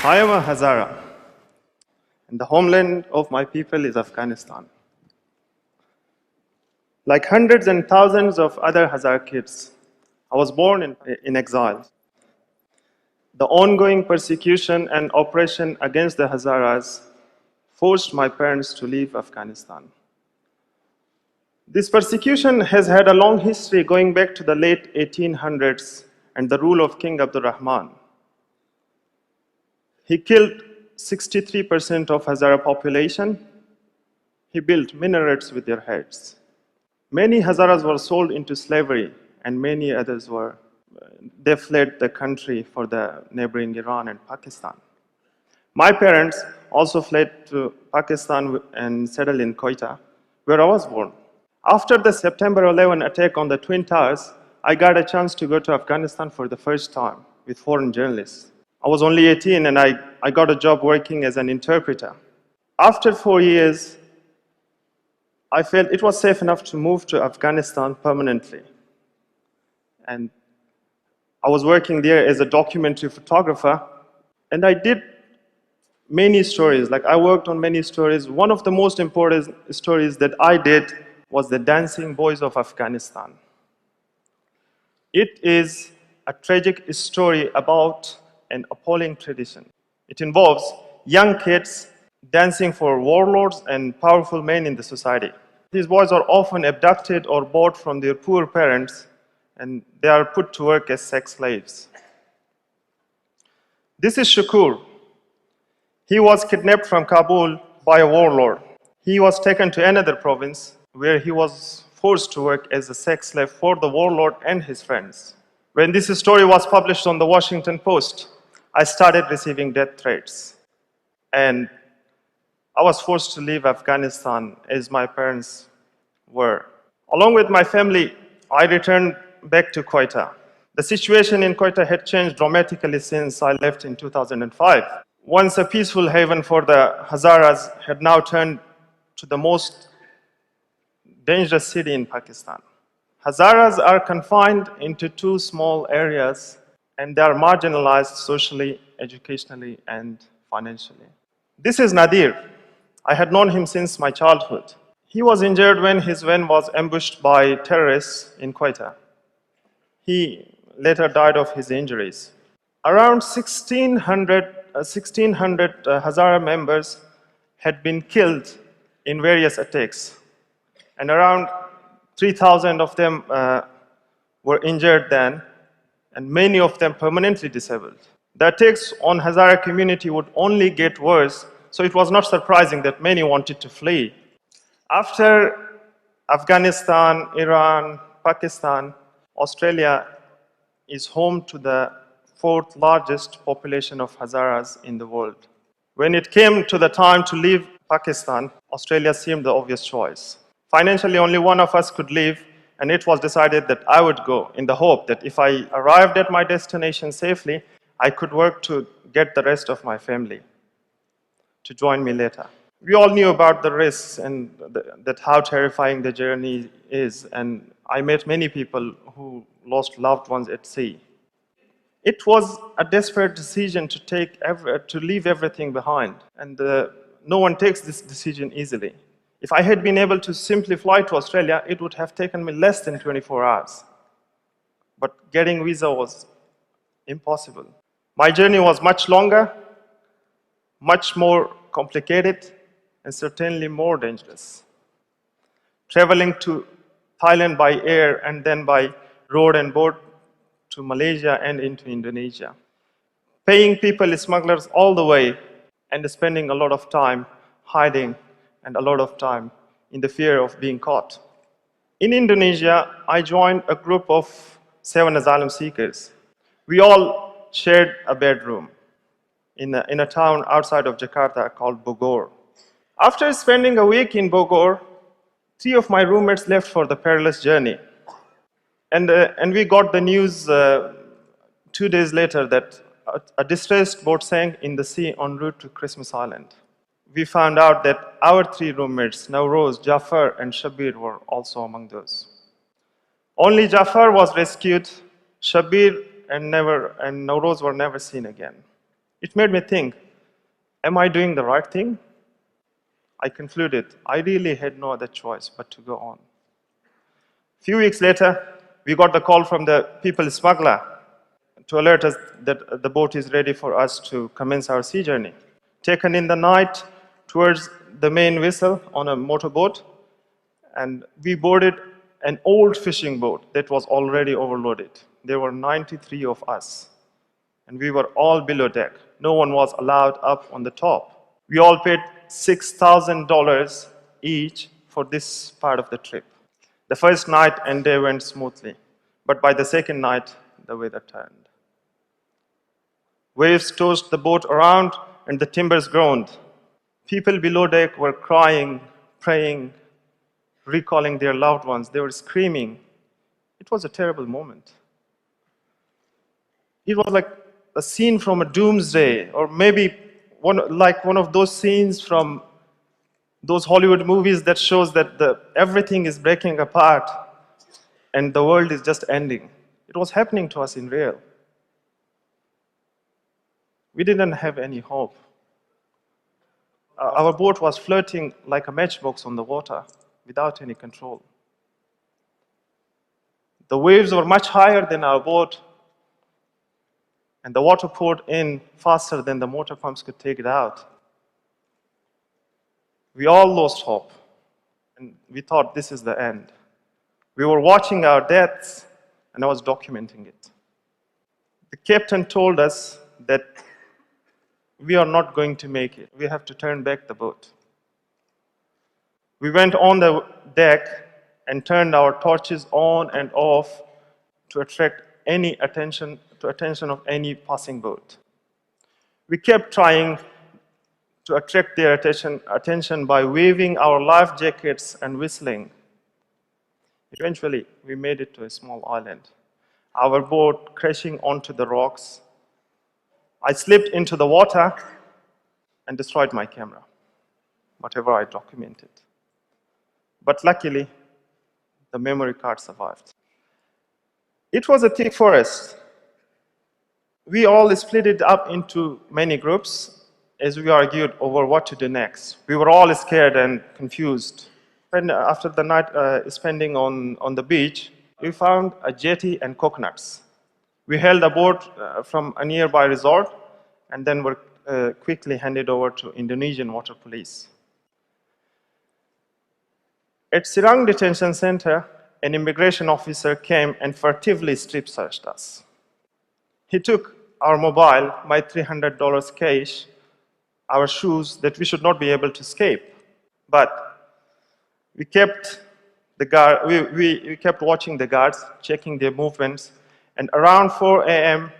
I am a Hazara, and the homeland of my people is Afghanistan. Like hundreds and thousands of other Hazara kids, I was born in exile. The ongoing persecution and oppression against the Hazaras forced my parents to leave Afghanistan. This persecution has had a long history going back to the late 1800s and the rule of King Abdul Rahman. He killed 63% of Hazara population. He built minarets with their heads. Many Hazaras were sold into slavery, and many others they fled the country for the neighboring Iran and Pakistan. My parents also fled to Pakistan and settled in Quetta, where I was born. After the September 11 attack on the Twin Towers, I got a chance to go to Afghanistan for the first time with foreign journalists. I was only 18 and I got a job working as an interpreter. After 4 years, I felt it was safe enough to move to Afghanistan permanently. And I was working there as a documentary photographer, and I did many stories. Like, I worked on many stories. One of the most important stories that I did was the Dancing Boys of Afghanistan. It is a tragic story about an appalling tradition. It involves young kids dancing for warlords and powerful men in the society. These boys are often abducted or bought from their poor parents, and they are put to work as sex slaves. This is Shakur. He was kidnapped from Kabul by a warlord. He was taken to another province where he was forced to work as a sex slave for the warlord and his friends. When this story was published on the Washington Post, I started receiving death threats. And I was forced to leave Afghanistan as my parents were. Along with my family, I returned back to Quetta. The situation in Quetta had changed dramatically since I left in 2005. Once a peaceful haven for the Hazaras had now turned to the most dangerous city in Pakistan. Hazaras are confined into two small areas, and they are marginalized socially, educationally, and financially. This is Nadir. I had known him since my childhood. He was injured when his van was ambushed by terrorists in Quetta. He later died of his injuries. Around 1,600 Hazara members had been killed in various attacks, and around 3,000 of them were injured then, and many of them permanently disabled. The attacks on Hazara community would only get worse, so it was not surprising that many wanted to flee. After Afghanistan, Iran, Pakistan, Australia is home to the fourth largest population of Hazaras in the world. When it came to the time to leave Pakistan, Australia seemed the obvious choice. Financially, only one of us could leave, and it was decided that I would go in the hope that if I arrived at my destination safely, I could work to get the rest of my family to join me later. We all knew about the risks and that how terrifying the journey is, and I met many people who lost loved ones at sea. It was a desperate decision to leave everything behind, and no one takes this decision easily. If I had been able to simply fly to Australia, it would have taken me less than 24 hours. But getting visa was impossible. My journey was much longer, much more complicated, and certainly more dangerous. Traveling to Thailand by air and then by road and boat to Malaysia and into Indonesia. Paying people smugglers all the way and spending a lot of time hiding and a lot of time in the fear of being caught. In Indonesia, I joined a group of 7 asylum seekers. We all shared a bedroom in a town outside of Jakarta called Bogor. After spending a week in Bogor, 3 of my roommates left for the perilous journey. And we got the news 2 days later that a distressed boat sank in the sea en route to Christmas Island. We found out that our 3 roommates, Nawroz, Jafar, and Shabir, were also among those. Only Jafar was rescued. Shabir and Nawroz were never seen again. It made me think, am I doing the right thing? I concluded I really had no other choice but to go on. A few weeks later, we got the call from the people smuggler to alert us that the boat is ready for us to commence our sea journey. Taken in the night towards the main vessel on a motorboat, and we boarded an old fishing boat that was already overloaded. There were 93 of us, and we were all below deck. No one was allowed up on the top. We all paid $6,000 each for this part of the trip. The first night and day went smoothly, but by the second night, the weather turned. Waves tossed the boat around, and the timbers groaned. People below deck were crying, praying, recalling their loved ones. They were screaming. It was a terrible moment. It was like a scene from a doomsday, or maybe one of those scenes from those Hollywood movies that shows that everything is breaking apart and the world is just ending. It was happening to us in real. We didn't have any hope. Our boat was floating like a matchbox on the water without any control. The waves were much higher than our boat, and the water poured in faster than the motor pumps could take it out. We all lost hope, and we thought this is the end. We were watching our deaths, and I was documenting it. The captain told us that we are not going to make it. We have to turn back the boat. We went on the deck and turned our torches on and off to attract any attention of any passing boat. We kept trying to attract their attention by waving our life jackets and whistling. Eventually, we made it to a small island. Our boat crashing onto the rocks. I slipped into the water and destroyed my camera, whatever I documented. But luckily, the memory card survived. It was a thick forest. We all split it up into many groups as we argued over what to do next. We were all scared and confused. And after the night spending on the beach, we found a jetty and coconuts. We hailed a boat from a nearby resort and then were quickly handed over to Indonesian water police. At Sirang Detention Center, an immigration officer came and furtively strip searched us. He took our mobile, my $300 cash, our shoes that we should not be able to escape. But we kept watching the guards, checking their movements, and around 4 a.m.,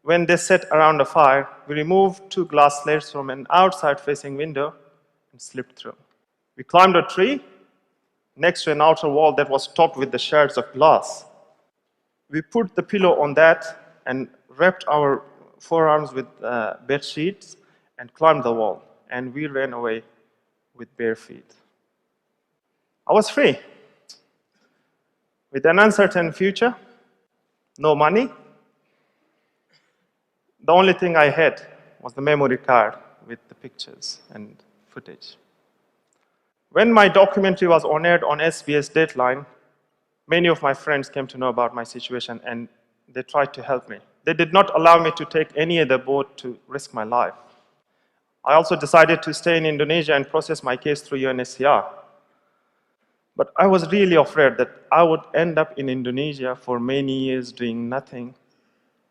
when they sat around a fire, we removed 2 glass slates from an outside-facing window and slipped through. We climbed a tree next to an outer wall that was topped with the shards of glass. We put the pillow on that and wrapped our forearms with bed sheets and climbed the wall, and we ran away with bare feet. I was free, with an uncertain future, no money. The only thing I had was the memory card with the pictures and footage. When my documentary was on-aired on SBS Dateline, many of my friends came to know about my situation and they tried to help me. They did not allow me to take any other boat to risk my life. I also decided to stay in Indonesia and process my case through UNHCR. But I was really afraid that I would end up in Indonesia for many years doing nothing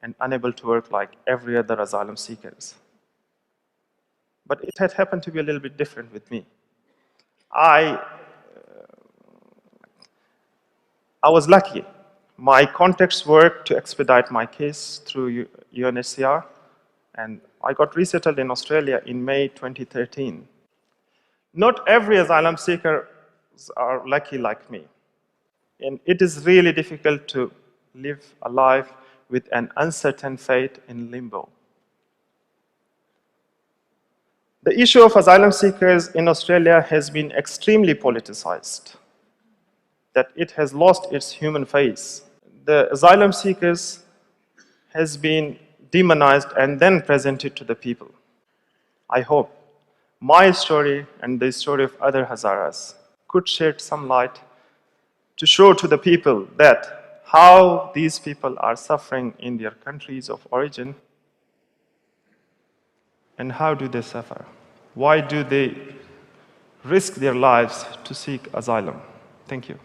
and unable to work like every other asylum seekers. But it had happened to be a little bit different with me. I was lucky. My contacts worked to expedite my case through UNHCR, and I got resettled in Australia in May 2013. Not every asylum seeker are lucky like me, and it is really difficult to live a life with an uncertain fate in limbo. The issue of asylum seekers in Australia has been extremely politicized, that it has lost its human face. The asylum seekers has been demonized, and then presented to the people. I hope my story and the story of other Hazaras could shed some light to show to the people that how these people are suffering in their countries of origin and how do they suffer. Why do they risk their lives to seek asylum? Thank you.